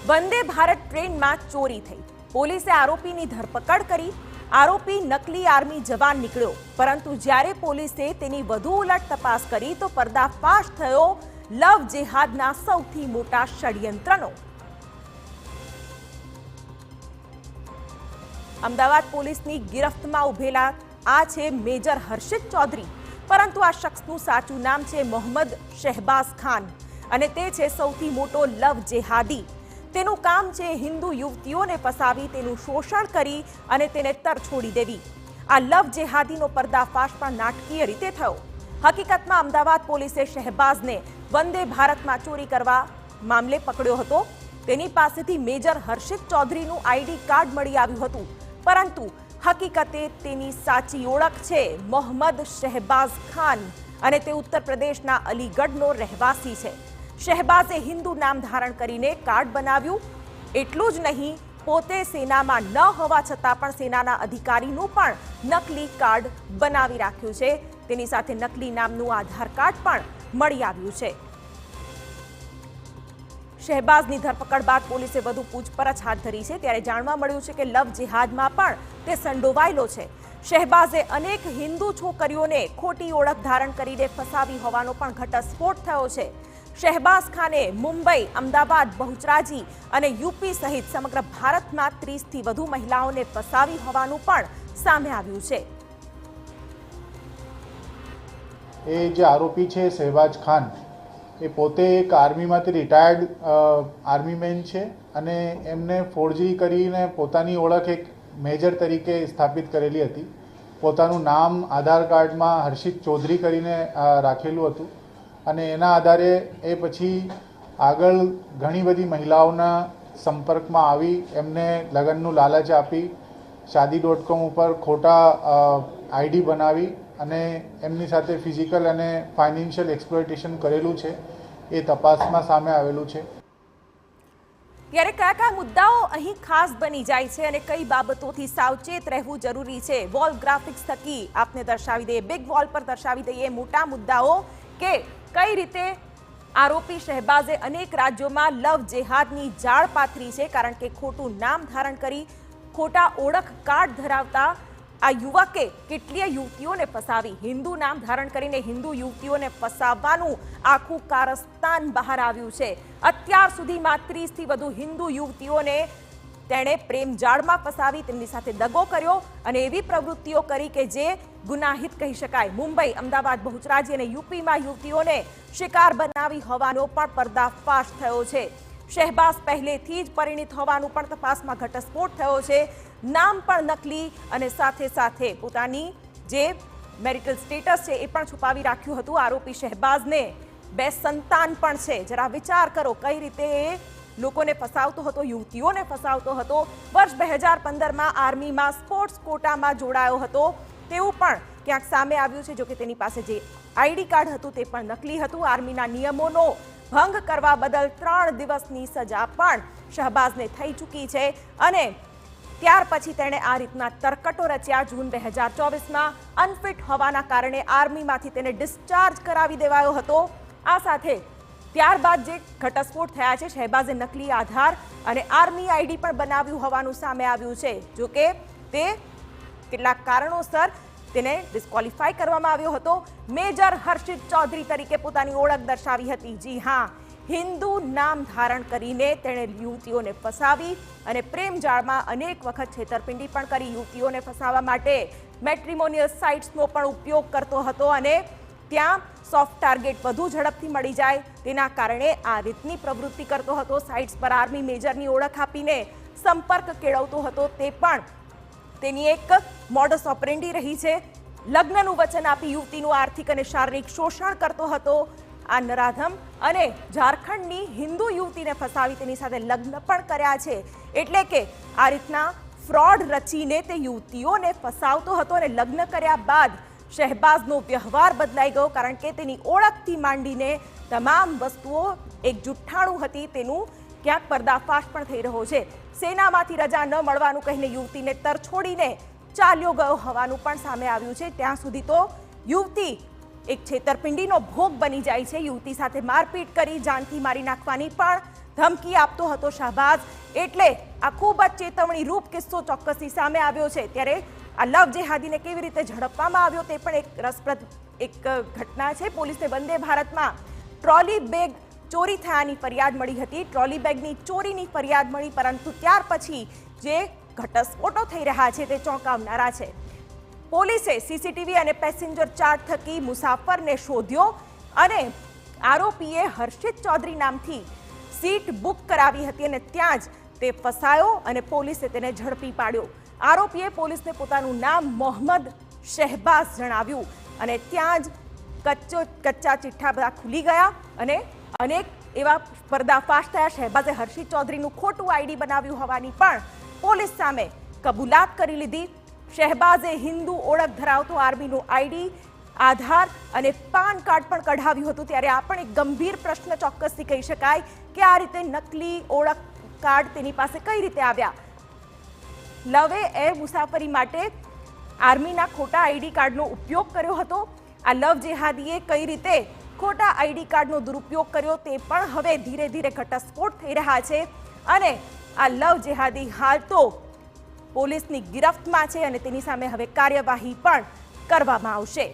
વંદે ભારત ટ્રેનમાં ચોરી થઈ. પોલીસે આરોપીની ધરપકડ કરી. આરોપી નકલી આર્મી જવાન નીકળ્યો, પરંતુ જ્યારે પોલીસે તેની વધુ ઉલટ તપાસ કરી તો પર્દાફાશ થયો લવ જેહાદના સૌથી મોટા ષડયંત્રનો. અમદાવાદ પોલીસની ગિરફ્તમાં ઉભેલા આ છે મેજર હર્ષિત ચૌધરી, પરંતુ આ શખ્સનું સાચું નામ છે મોહમ્મદ શહેબાઝ ખાન અને તે છે સૌથી મોટો લવ જેહાદી. તેનું કામ છે હિન્દુ યુવતીઓને ફસાવી તેનું શોષણ કરી અને તેને તરછોડી દેવી. આ લવ જેહાદીનો પર્દાફાશ પણ નાટકીય રીતે થયો. હકીકતમાં અમદાવાદ પોલીસે શહેબાઝને વંદે ભારતમાં ચોરી કરવા મામલે પકડ્યો હતો. તેની પાસેથી મેજર હર્ષિત ચૌધરીનું આઈડી કાર્ડ મળી આવ્યું હતું, પરંતુ હકીકતે તેની સાચી ઓળખ છે મોહમ્મદ શહેબાઝ ખાન અને તે ઉત્તર પ્રદેશના અલીગઢનો રહેવાસી છે. શહેબાઝે હિન્દુ નામ ધારણ કરીને કાર્ડ બનાવ્યું. એટલું જ નહીં, પોતે સેનામાં ન હોવા છતાં પણ સેનાના અધિકારીનું પણ નકલી કાર્ડ બનાવી રાખ્યું છે. તેની સાથે નકલી નામનું આધાર કાર્ડ પણ મળી આવ્યું છે. શહેબાઝની ધરપકડ બાદ પોલીસે વધુ પૂછપરછ હાથ ધરી છે, ત્યારે જાણવા મળ્યું છે કે લવ જેહાદમાં પણ તે સંડોવાયેલો છે. શહેબાઝે અનેક હિન્દુ છોકરીઓને ખોટી ઓળખ ધારણ કરીને ફસાવી હોવાનો પણ ઘટસ્ફોટ થયો છે. શહેબાઝ ખાને મુંબઈ, અમદાવાદ, બહુચરાજી અને યુપી સહિત સમગ્ર ભારતમાં 30થી વધુ મહિલાઓને ફસાવી હોવાનું પણ સામે આવ્યું છે. એ જે આરોપી છે શહેબાઝ ખાન, એ પોતે એક આર્મીમાંથી રિટાયર્ડ આર્મીમેન છે અને એમને ફોર્જરી કરીને પોતાની ઓળખ એક મેજર તરીકે સ્થાપિત કરેલી હતી. પોતાનું નામ આધાર કાર્ડમાં હર્ષિત ચૌધરી કરીને રાખેલું હતું અને એના આધારે એ પછી આગળ ઘણી બધી મહિલાઓના સંપર્કમાં આવી એમને લગ્નનું લાલચ આપી shaadi.com ઉપર ખોટા આઈડી બનાવી અને એમની સાથે ફિઝિકલ અને ફાઇનાન્શિયલ એક્સપ્લોઇટેશન કરેલું છે. એ તપાસમાં સામે આવેલું છે. ત્યારે કયા કયા મુદ્દાઓ અહીં ખાસ બની જાય છે અને કઈ બાબતોથી સાવચેત રહેવું જરૂરી છે, વોલ ગ્રાફિક્સ થકી આપને દર્શાવી દઈએ, બિગ વોલ પર દર્શાવી દઈએ મોટા મુદ્દાઓ કે કઈ રીતે આરોપી શહેબાઝે અનેક રાજ્યોમાં લવ જેહાદની જાળ પાથરી છે. કારણ કે ખોટું નામ ધારણ કરી ખોટા ઓળખ કાર્ડ ધરાવતા આ યુવકે કેટલીય યુવતીઓને ફસાવી. હિન્દુ નામ ધારણ કરીને હિન્દુ યુવતીઓને ફસાવવાનું આખું કારસ્તાન બહાર આવ્યું છે. અત્યાર સુધીમાં 30થી વધુ હિન્દુ યુવતીઓને તેણે પ્રેમ જાળમાં ફસાવી, તેમની સાથે દગો કર્યો અને એવી પ્રવૃત્તિઓ કરી કે જે ગુનાહિત કહી શકાય. મુંબઈ, અમદાવાદ, બહુચરાજી અને યુપીમાં યુવતીઓને શિકાર બનાવી હોવાનો પણ પર્દાફાશ થયો છે. શહેબાઝ પહેલેથી જ પરિણીત હોવાનું પણ તપાસમાં ઘટસ્ફોટ થયો છે. નામ પણ નકલી અને સાથે સાથે પોતાની જે મેરિટલ સ્ટેટસ છે એ પણ છુપાવી રાખ્યું હતું. આરોપી શહેબાઝને 2 સંતાન પણ છે. જરા વિચાર કરો કઈ રીતે એ લોકોને ફસાવતો હતો, યુવતીઓને ફસાવતો હતો. વર્ષ 2015માં આર્મીમાં સ્પોર્ટ્સ કોટામાં જોડાયો હતો તેવું પણ ક્યાંક સામે આવ્યું છે. જોકે તેની પાસે જે આઈડી કાર્ડ હતું તે પણ નકલી હતું. આર્મીના નિયમોનો ભંગ કરવા બદલ 3 દિવસની સજા પણ શહેબાઝને થઈ ચૂકી છે અને ત્યાર પછી તેણે આ રીતના તરકટો રચ્યા. જૂન 2024માં અનફિટ હોવાના કારણે આર્મીમાંથી તેને ડિસ્ચાર્જ કરાવી દેવાયો હતો. આ સાથે ત્યારબાદ જે ઘટસ્ફોટ થયા છે, શહેબાઝે નકલી આધાર અને આર્મી આઈડી પણ બનાવ્યું હોવાનું સામે આવ્યું છે. જોકે તે કેટલાક કારણોસર તેને ડિસ્ક્વોલિફાય કરવામાં આવ્યો હતો. મેજર હર્ષિત ચૌધરી તરીકે પોતાની ઓળખ દર્શાવી હતી. જી હા, હિન્દુ નામ ધારણ કરીને તેણે યુવતીઓને ફસાવી અને પ્રેમ જાળમાં અનેક વખત છેતરપિંડી પણ કરી. યુવતીઓને ફસાવવા માટે મેટ્રિમોનિયલ સાઇટ્સનો પણ ઉપયોગ કરતો હતો અને ત્યાં સોફ્ટ ટાર્ગેટ વધુ ઝડપથી મળી જાય તેના કારણે આ રીતની પ્રવૃત્તિ કરતો હતો. સાઇટ્સ પર આર્મી મેજરની ઓળખ આપીને સંપર્ક કેળવતો હતો. તે પણ તેની એક મોડસ ઓપરેન્ડી રહી છે. લગ્નનું વચન આપી યુવતીનું આર્થિક અને શારીરિક શોષણ કરતો હતો. આ નરાધમ અને ઝારખંડની હિન્દુ યુવતીને ફસાવી તેની સાથે લગ્ન પણ કર્યા છે. એટલે કે આ રીતના ફ્રોડ રચીને તે યુવતીઓને ફસાવતો હતો અને લગ્ન કર્યા બાદ શહેબાઝનો વ્યવહાર બદલાઈ ગયો. કારણ કે તેની ઓળખથી માંડીને તમામ વસ્તુઓ એક જુઠ્ઠાણું હતી તેનું ક્યાંક પર્દાફાશ પણ થઈ રહ્યો છે. સેનામાંથી રજા ન મળવાનું કહીને યુવતીને તરછોડીને ચાલ્યો ગયો હોવાનું પણ સામે આવ્યું છે. ત્યાં સુધી તો યુવતી એક છેતરપિંડીનો ભોગ બની જાય છે. યુવતી સાથે મારપીટ કરી જાનથી મારી નાખવાની પણ ધમકી આપતો હતો શાહબાઝ. એટલે આ ખૂબ જ ચેતવણી રૂપ કિસ્સો ચોક્કસથી સામે આવ્યો છે. ત્યારે આ લવ જેહાદીને કેવી રીતે ઝડપવામાં આવ્યો તે પણ એક રસપ્રદ ઘટના છે. પોલીસને વંદે ભારતમાં ટ્રોલી બેગ ચોરી થયાની ફરિયાદ મળી હતી. ટ્રોલી બેગની ચોરીની ફરિયાદ મળી, પરંતુ ત્યાર પછી જે ઘટસ્ફોટો થઈ રહ્યા છે તે ચોંકાવનારા છે. પોલીસે સીસીટીવી અને પેસેન્જર ચાર્ટ થકી મુસાફરને શોધ્યો અને આરોપીએ હર્ષિત ચૌધરી નામથી સીટ બુક કરાવી હતી અને ત્યાં જ તે ફસાયો અને પોલીસે તેને ઝડપી પાડ્યો. આરોપીએ પોલીસને પોતાનું નામ મોહમ્મદ શહેબાઝ જણાવ્યું અને ત્યાં જ કચ્ચા ચિઠ્ઠા બધા ખુલી ગયા અને અનેક એવા પર્દાફાશ થયા. શહેબાઝે હર્ષિત ચૌધરીનું ખોટું આઈડી બનાવ્યું હોવાની પણ પોલીસ સામે કબૂલાત કરી લીધી. શહેબાઝે હિન્દુ ઓળખ ધરાવતો આર્મીનું આઈડી, આધાર અને પાન કાર્ડ પણ કઢાવ્યું હતું. ત્યારે આ પણ એક ગંભીર પ્રશ્ન ચોક્કસથી કહી શકાય કે આ રીતે નકલી ઓળખ કાર્ડ તેની પાસે કઈ રીતે આવ્યા. લવે એર મુસાફરી માટે આર્મીના ખોટા આઈડી કાર્ડનો ઉપયોગ કર્યો હતો. આ લવ જેહાદીએ કઈ રીતે ખોટા આઈડી કાર્ડનો દુરુપયોગ કર્યો તે પણ હવે ધીરે ધીરે ઘટસ્ફોટ થઈ રહ્યા છે અને આ લવ જેહાદી હાલ તો પોલીસની ગિરફ્તમાં છે અને તેની સામે હવે કાર્યવાહી પણ કરવામાં આવશે.